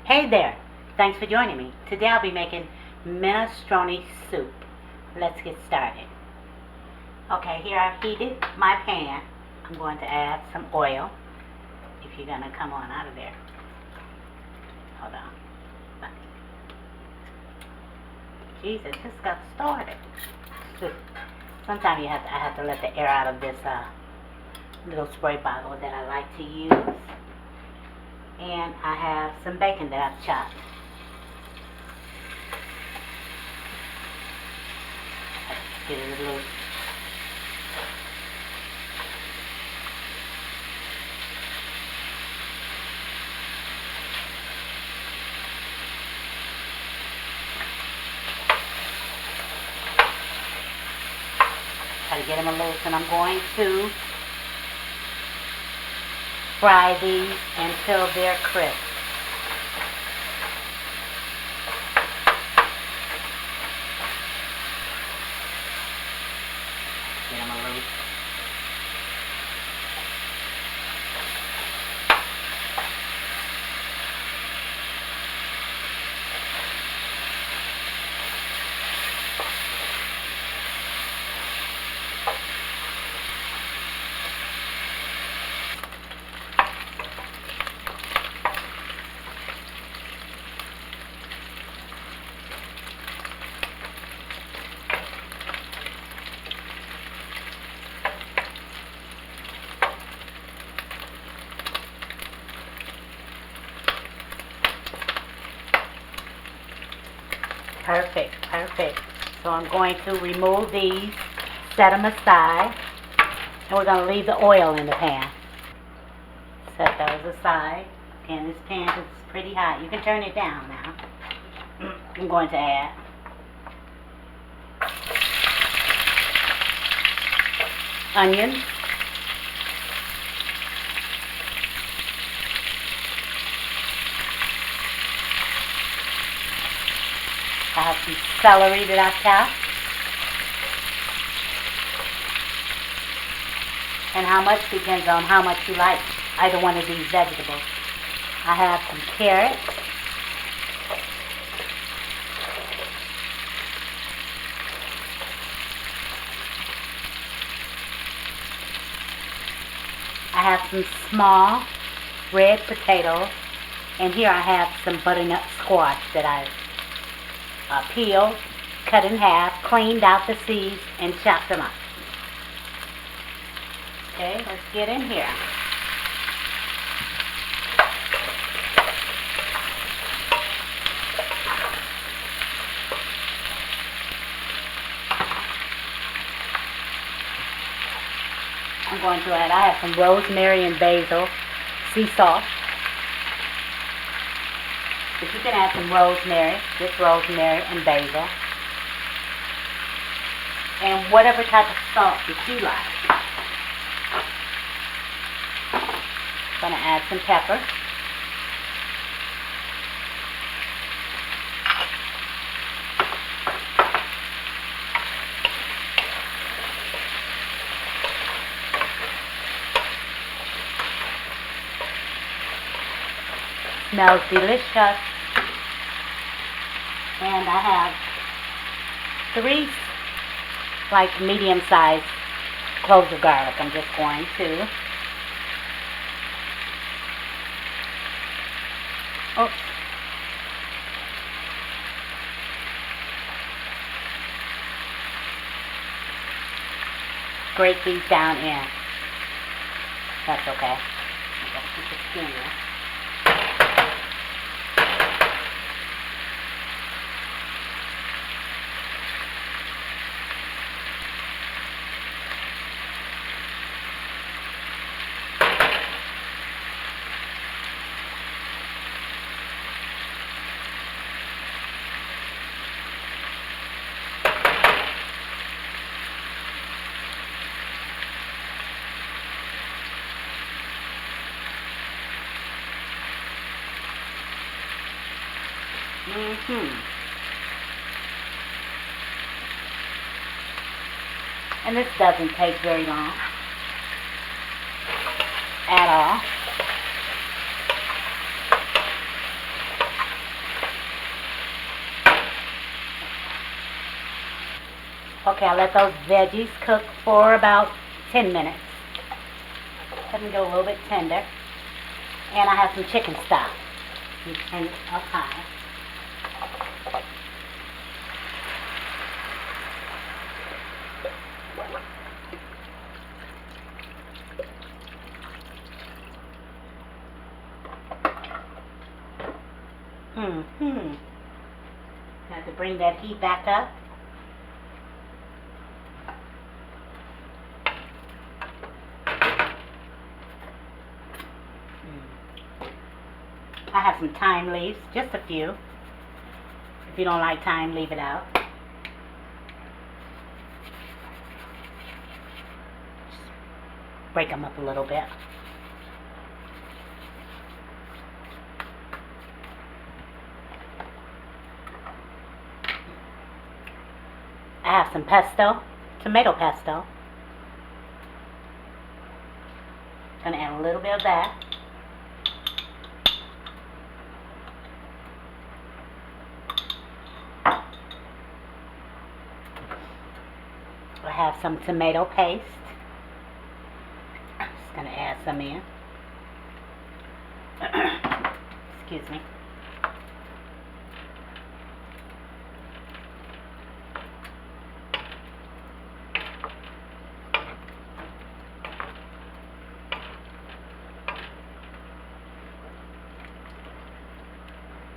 Hey there, thanks for joining me. Today I'll be making minestrone soup. Let's get started. Okay, here I've heated my pan. I'm going to add some oil. If you're going to come on out of there. Hold on. Jesus, just got started. Sometimes I have to let the air out of this little spray bottle that I like to use. And I have some bacon that I've chopped. Let's get it loose. Try to get them loose, and I'm going to fry these until they're crisp. Get them loose. Perfect. So I'm going to remove these, set them aside, and we're going to leave the oil in the pan. Set those aside. Again, this pan is pretty hot. You can turn it down now. I'm going to add onions, I have some celery that I've chopped. And how much depends on how much you like either one of these vegetables. I have some carrots. I have some small red potatoes. And here I have some butternut squash that I've peeled, cut in half, cleaned out the seeds, and chopped them up. Okay, let's get in here. I'm going to add, I have some rosemary and basil, sea salt. But you can add some rosemary, just rosemary and basil. And whatever type of salt that you like. I'm going to add some pepper. Smells delicious. And I have 3 like medium-sized cloves of garlic. I'm just going to grate these down in. That's okay. I gotta keep the skin there. And this doesn't take very long at all. Okay, I let those veggies cook for about 10 minutes. Let them go a little bit tender. And I have some chicken stock. And up high. Have to bring that heat back up. I have some thyme leaves, just a few. If you don't like thyme, leave it out. Just break them up a little bit. I have some pesto, tomato pesto. Gonna add a little bit of that. I have some tomato paste. Just gonna add some in. Excuse me.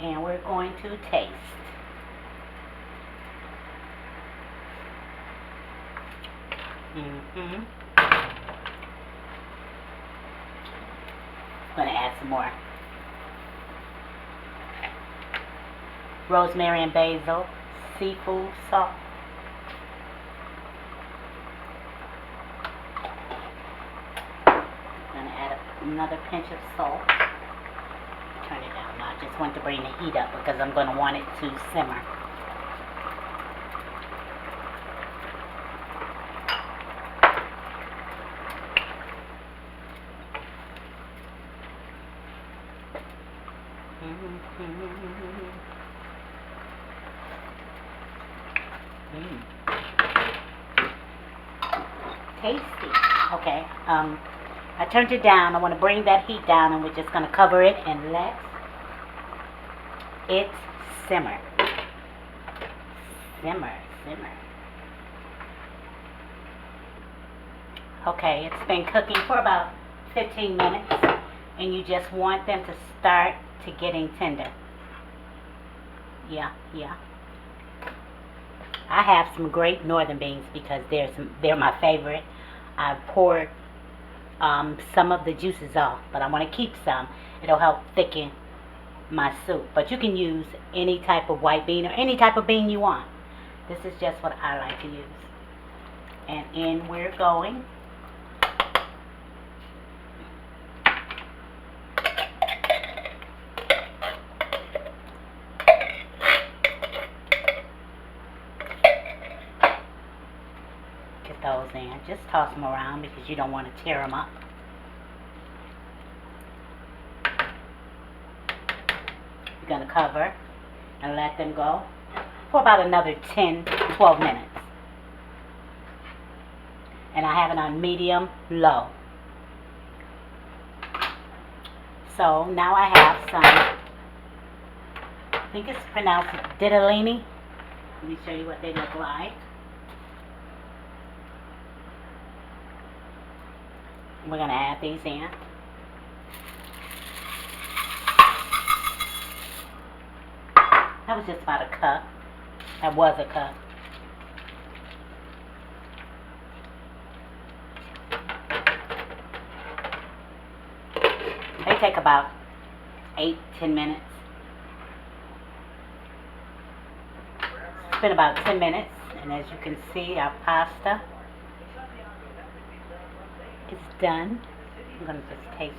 And we're going to taste. I'm gonna add some more rosemary and basil, seafood salt. I'm gonna add another pinch of salt. Turn it down. I just want to bring the heat up because I'm gonna want it to simmer. Tasty. Okay. I turned it down. I want to bring that heat down, and we're just going to cover it and let it simmer. Simmer. Okay, it's been cooking for about 15 minutes, and you just want them to start to getting tender. Yeah. I have some great northern beans because they're my favorite. I poured some of the juices off, but I want to keep some. It'll help thicken my soup. But you can use any type of white bean or any type of bean you want. This is just what I like to use. And in we're going. Get those in. Just toss them around because you don't want to tear them up. You're going to cover and let them go for about another 10-12 minutes. And I have it on medium-low. So now I have some, I think it's pronounced ditalini. Let me show you what they look like. We're going to add these in. That was just about a cup. That was a cup. They take about 8-10 minutes. It's been about 10 minutes, and as you can see, our pasta is done. I'm going to just taste.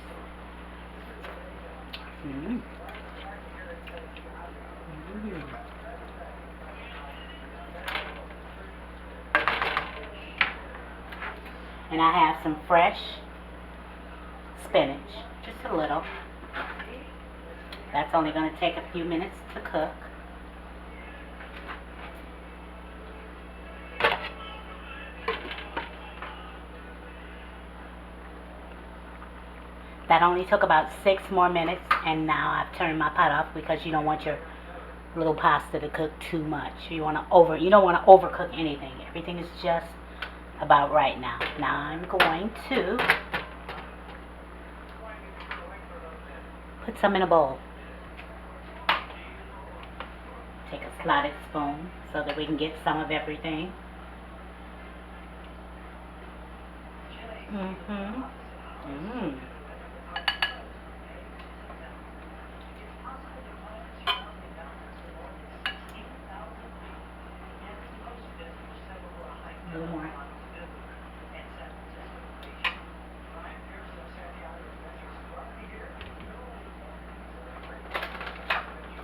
And I have some fresh spinach, just a little. That's only going to take a few minutes to cook. That only took about 6 more minutes, and now I've turned my pot off because you don't want your little pasta to cook too much. You don't want to overcook anything. Everything is just about right now. Now I'm going to put some in a bowl. Take a slotted spoon so that we can get some of everything. A little more.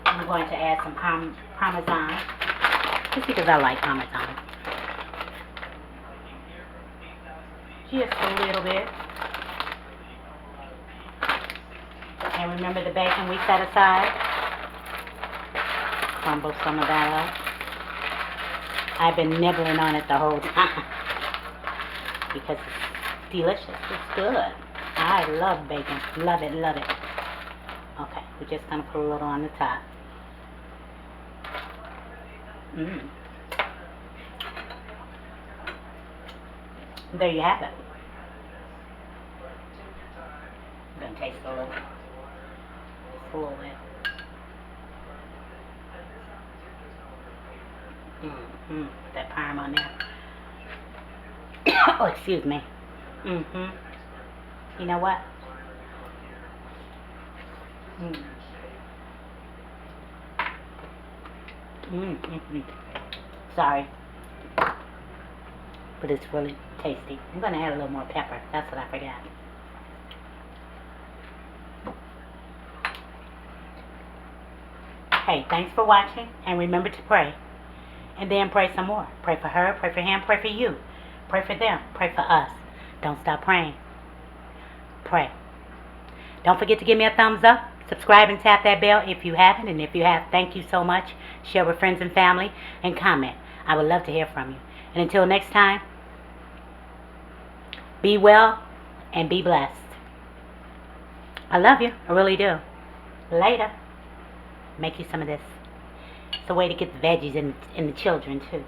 I'm going to add some Parmesan, just because I like Parmesan. Just a little bit. And remember the bacon we set aside? Crumble some of that up. I've been nibbling on it the whole time because it's delicious. It's good. I love bacon. Love it, love it. Okay, we're just going to put a little on the top. There you have it. I'm going to taste a little. Just a little bit. That parm on there. Oh, excuse me. You know what? Sorry. But it's really tasty. I'm going to add a little more pepper. That's what I forgot. Hey, thanks for watching, and remember to pray. And then pray some more. Pray for her, pray for him, pray for you. Pray for them, pray for us. Don't stop praying. Pray. Don't forget to give me a thumbs up. Subscribe and tap that bell if you haven't. And if you have, thank you so much. Share with friends and family. And comment. I would love to hear from you. And until next time, be well and be blessed. I love you. I really do. Later. Make you some of this. It's a way to get the veggies and the children too.